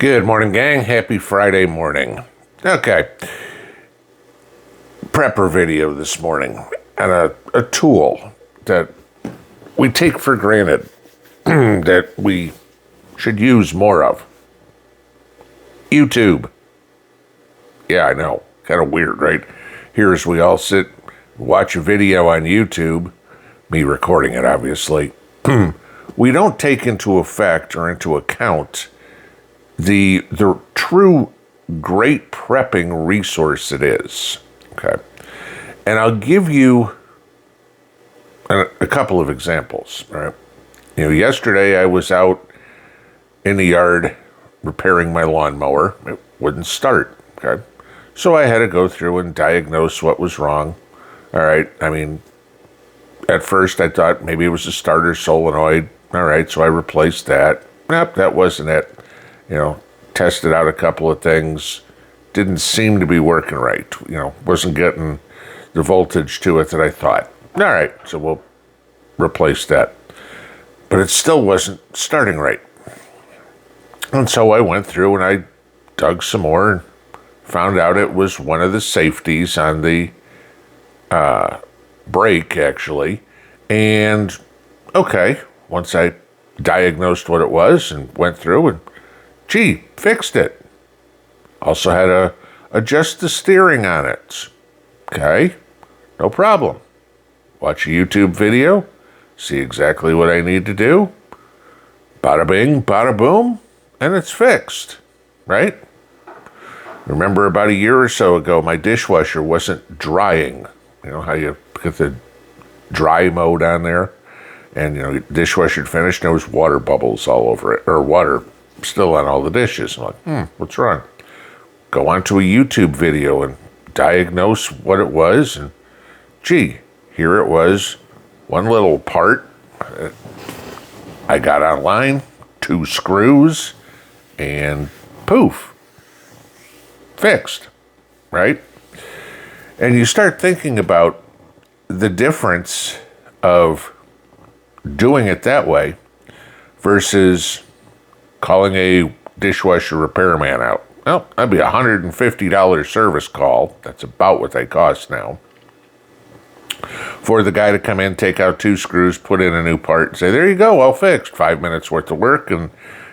Good morning, gang. Happy Friday morning. Okay. Prepper video this morning and a tool that we take for granted that we should use more of. YouTube. Yeah, I know. Kind of weird, right? Here as we all sit, watch a video on YouTube, me recording it, obviously. We don't take into effect or into account the true great prepping resource it is. Okay. And I'll give you a couple of examples. Right. Yesterday I was out in the yard repairing my lawnmower. It wouldn't start. Okay. So I had to go through and diagnose what was wrong. All right. I mean, at first I thought maybe it was a starter solenoid. All right. So I replaced that. Nope, that wasn't it. Tested out a couple of things. Didn't seem to be working right. Wasn't getting the voltage to it that I thought. All right. So we'll replace that. But it still wasn't starting right. And so I went through and I dug some more and found out it was one of the safeties on the brake, actually. And, okay, once I diagnosed what it was and went through and, fixed it. Also had to adjust the steering on it. Okay, no problem. Watch a YouTube video, see exactly what I need to do. Bada bing, bada boom, and it's fixed, right? Remember about a year or so ago, my dishwasher wasn't drying. You know how you get the dry mode on there? And, the dishwasher finished and there was water bubbles all over it, or water still on all the dishes. I'm like, what's wrong? Go onto a YouTube video and diagnose what it was. And, here it was, one little part. I got online, 2 screws, and poof, fixed, right? And you start thinking about the difference of doing it that way versus calling a dishwasher repairman out. Well, that'd be a $150 service call. That's about what they cost now. For the guy to come in, take out 2 screws, put in a new part, and say, there you go, all fixed. 5 minutes worth of work, and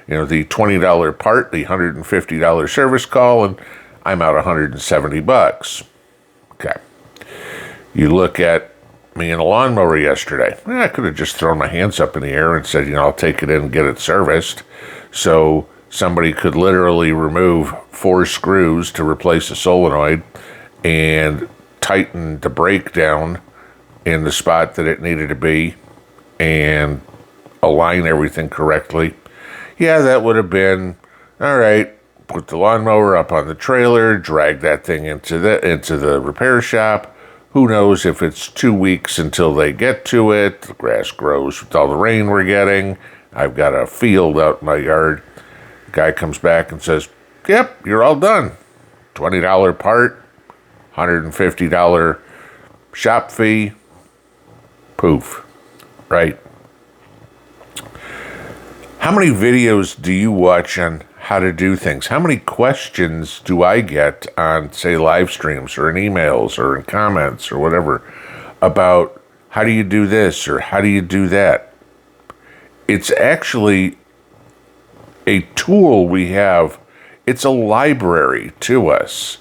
the $20 part, the $150 service call, and I'm out $170. Okay. You look at me in a lawnmower yesterday. I could have just thrown my hands up in the air and said, I'll take it in and get it serviced. So somebody could literally remove 4 screws to replace a solenoid and tighten the brake down in the spot that it needed to be and align everything correctly. Yeah, that would have been, all right, put the lawnmower up on the trailer, drag that thing into the repair shop. Who knows if it's 2 weeks until they get to it. The grass grows with all the rain we're getting. I've got a field out in my yard. The guy comes back and says, yep, you're all done. $20 part, $150 shop fee. Poof. Right? How many videos do you watch on how to do things? How many questions do I get on, say, live streams or in emails or in comments or whatever about how do you do this or how do you do that? It's actually a tool we have. It's a library to us.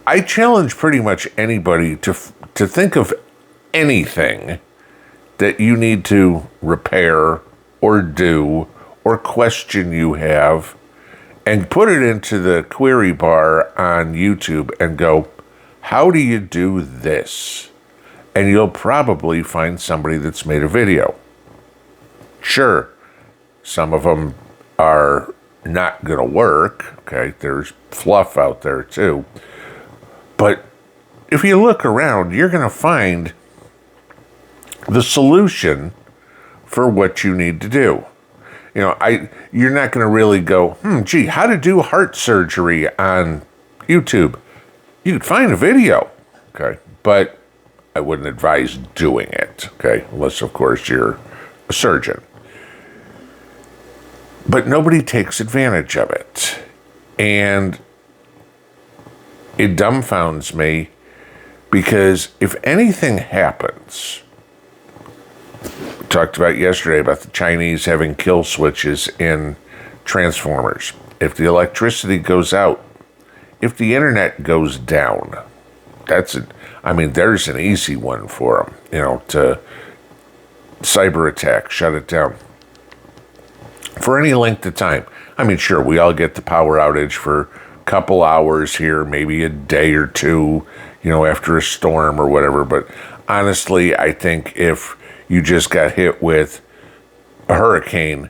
I challenge pretty much anybody to think of anything that you need to repair or do or question you have and put it into the query bar on YouTube and go, how do you do this? And you'll probably find somebody that's made a video. Sure, some of them are not going to work. Okay, there's fluff out there too. But if you look around, you're going to find the solution for what you need to do. You're not going to really go, how to do heart surgery on YouTube. You could find a video, okay, but I wouldn't advise doing it, okay, unless, of course, you're a surgeon. But nobody takes advantage of it. And it dumbfounds me, because if anything happens, we talked about yesterday about the Chinese having kill switches in transformers. If the electricity goes out, if the internet goes down, there's an easy one for them, to cyber attack, shut it down. For any length of time. Sure, we all get the power outage for a couple hours here, maybe a day or two, after a storm or whatever. But honestly, I think if you just got hit with a hurricane,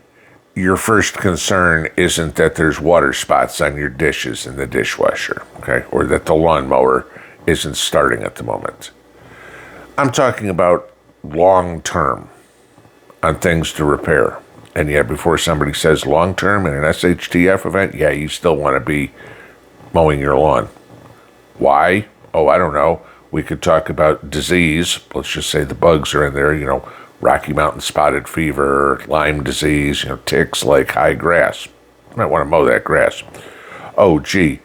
your first concern isn't that there's water spots on your dishes in the dishwasher, okay? Or that the lawnmower isn't starting at the moment. I'm talking about long term on things to repair. And yeah, before somebody says long term in an SHTF event, yeah, you still want to be mowing your lawn. Why? Oh, I don't know. We could talk about disease. Let's just say the bugs are in there, Rocky Mountain spotted fever, Lyme disease, ticks like high grass. You might want to mow that grass. Oh, gee,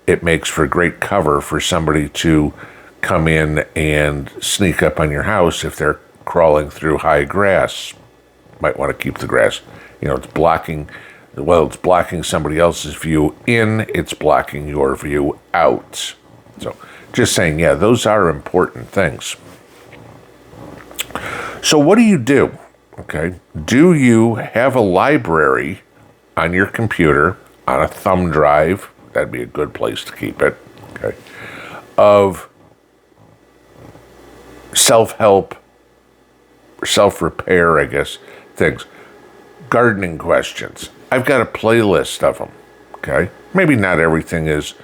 it makes for great cover for somebody to come in and sneak up on your house if they're crawling through high grass. Might want to keep the grass. It's blocking somebody else's view in, it's blocking your view out. So just saying, yeah, those are important things. So what do you do? Okay. Do you have a library on your computer, on a thumb drive? That'd be a good place to keep it. Okay. Of self-help, self-repair, I guess, things. Gardening questions. I've got a playlist of them. Okay. Maybe not everything is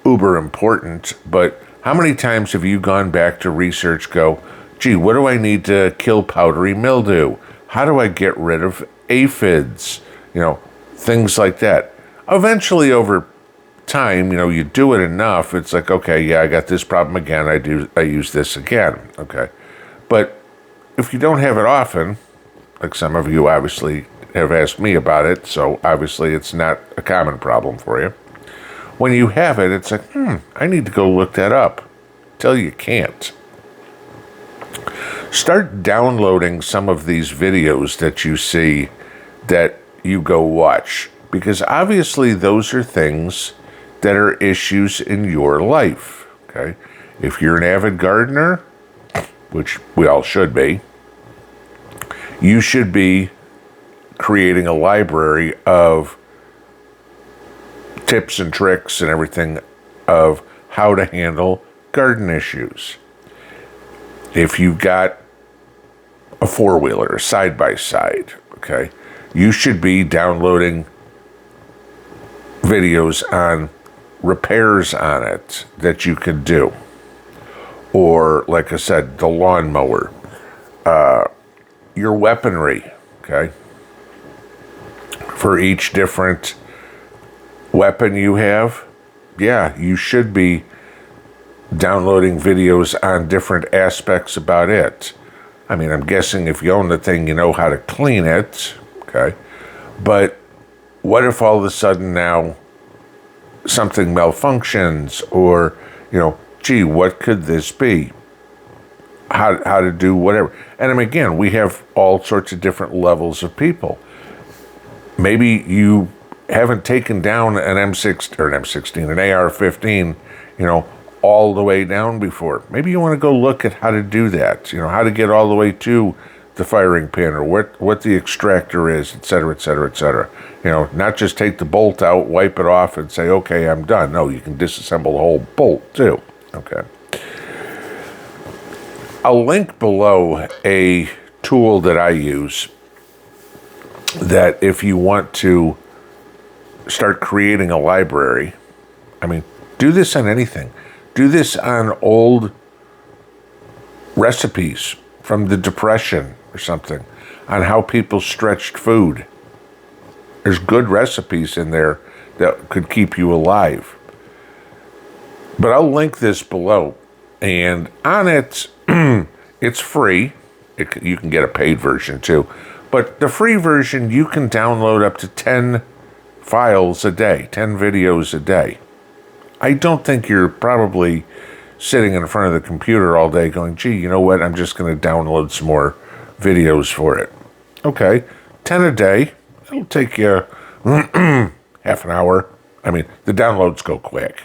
uber important, but how many times have you gone back to research, go, gee, what do I need to kill powdery mildew? How do I get rid of aphids? Things like that. Eventually, over time, you do it enough, it's like, okay, yeah, I got this problem again, I use this again, okay? But if you don't have it often, like some of you obviously have asked me about it, so obviously it's not a common problem for you. When you have it, it's like, I need to go look that up. Till you can't. Start downloading some of these videos that you see that you go watch, because obviously those are things that are issues in your life, okay? If you're an avid gardener, which we all should be, you should be creating a library of tips and tricks and everything of how to handle garden issues. If you've got a four-wheeler, a side-by-side, okay, you should be downloading videos on repairs on it that you can do. Or, like I said, the lawnmower, your weaponry, okay? For each different weapon you have, yeah, you should be downloading videos on different aspects about it. I'm guessing if you own the thing, you know how to clean it, okay? But what if all of a sudden now something malfunctions, or, gee, what could this be? How to do whatever. And again, we have all sorts of different levels of people. Maybe you haven't taken down an M16, an AR-15, all the way down before. Maybe you want to go look at how to do that, how to get all the way to the firing pin, or what the extractor is, et cetera, et cetera, et cetera. Not just take the bolt out, wipe it off, and say, okay, I'm done. No, you can disassemble the whole bolt, too. Okay. I'll link below a tool that I use that if you want to start creating a library, do this on anything. Do this on old recipes from the Depression or something, on how people stretched food. There's good recipes in there that could keep you alive. But I'll link this below. And on it, it's free. You can get a paid version too. But the free version, you can download up to 10 files a day, 10 videos a day. I don't think you're probably sitting in front of the computer all day going, gee, you know what, I'm just going to download some more videos for it. Okay, 10 a day, it'll take you half an hour. I mean, the downloads go quick.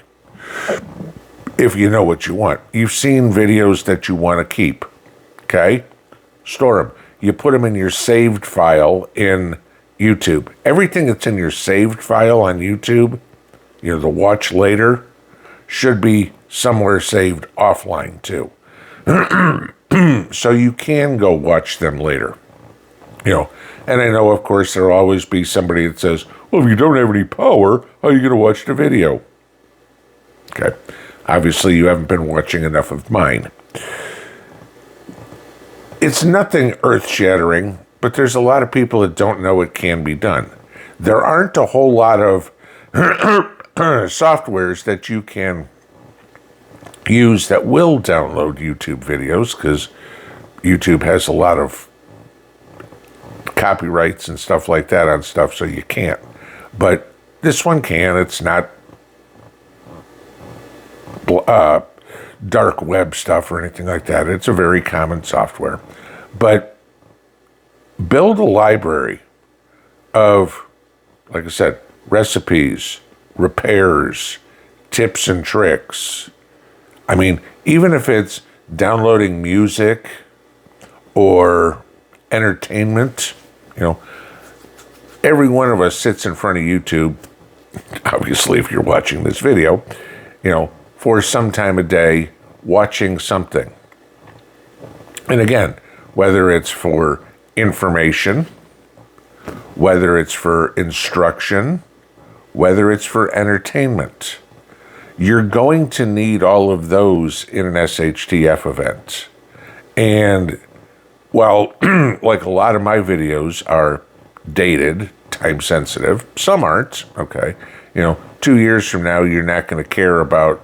If you know what you want. You've seen videos that you want to keep, okay? Store them. You put them in your saved file in YouTube. Everything that's in your saved file on YouTube, the watch later, should be somewhere saved offline too. So you can go watch them later. And I know, of course, there'll always be somebody that says, well, if you don't have any power, how are you going to watch the video? Okay. Obviously, you haven't been watching enough of mine. It's nothing earth-shattering, but there's a lot of people that don't know it can be done. There aren't a whole lot of softwares that you can use that will download YouTube videos, because YouTube has a lot of copyrights and stuff like that on stuff, so you can't. But this one can. It's not dark web stuff or anything like that. It's a very common software. But build a library of, like I said, recipes, repairs, tips and tricks. I mean, even if it's downloading music or entertainment, every one of us sits in front of YouTube, obviously if you're watching this video, for some time a day watching something. And again, whether it's for information, whether it's for instruction, whether it's for entertainment, you're going to need all of those in an SHTF event. And while like a lot of my videos are dated, time sensitive, some aren't, okay? 2 years from now, you're not going to care about,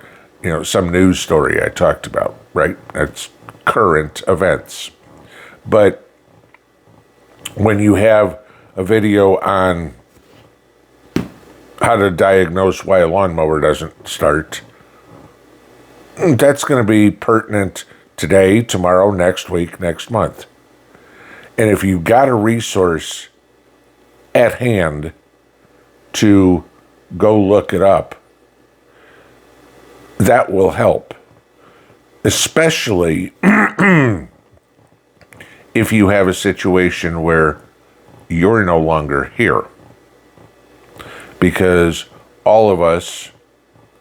some news story I talked about, right? That's current events. But when you have a video on how to diagnose why a lawnmower doesn't start, that's going to be pertinent today, tomorrow, next week, next month. And if you've got a resource at hand to go look it up, that will help. Especially if you have a situation where you're no longer here. Because all of us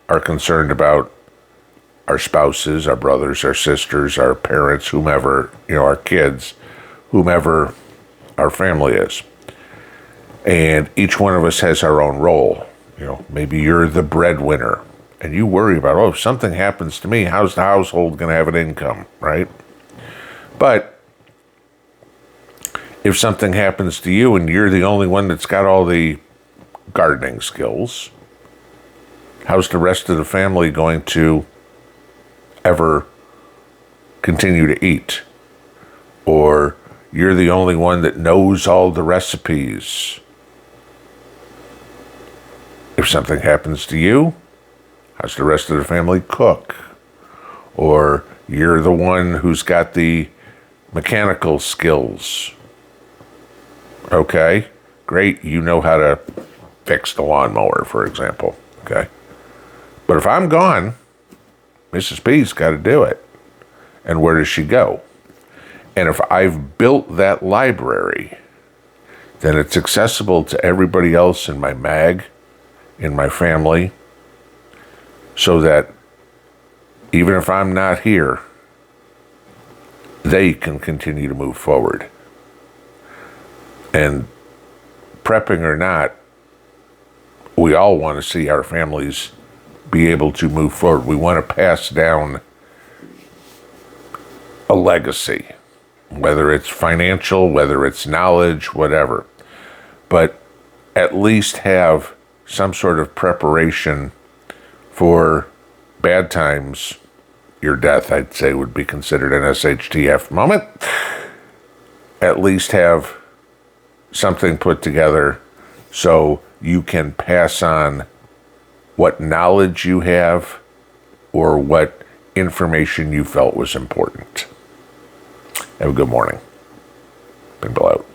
are concerned about our spouses, our brothers, our sisters, our parents, whomever, our kids, whomever our family is. And each one of us has our own role. Maybe you're the breadwinner and you worry about, if something happens to me, how's the household going to have an income, right? But if something happens to you and you're the only one that's got all the gardening skills, how's the rest of the family going to ever continue to eat? Or you're the only one that knows all the recipes. If something happens to you, how's the rest of the family cook? Or you're the one who's got the mechanical skills. Okay, great, you know how to fix the lawnmower, for example. Okay, but if I'm gone, Mrs. P's got to do it. And where does she go? And if I've built that library, then it's accessible to everybody else in my mag, in my family, so that even if I'm not here, they can continue to move forward. And prepping or not, we all want to see our families be able to move forward. We want to pass down a legacy, whether it's financial, whether it's knowledge, whatever. But at least have some sort of preparation for bad times. Your death, I'd say, would be considered an SHTF moment. At least have something put together so you can pass on what knowledge you have or what information you felt was important. Have a good morning. Pinball out.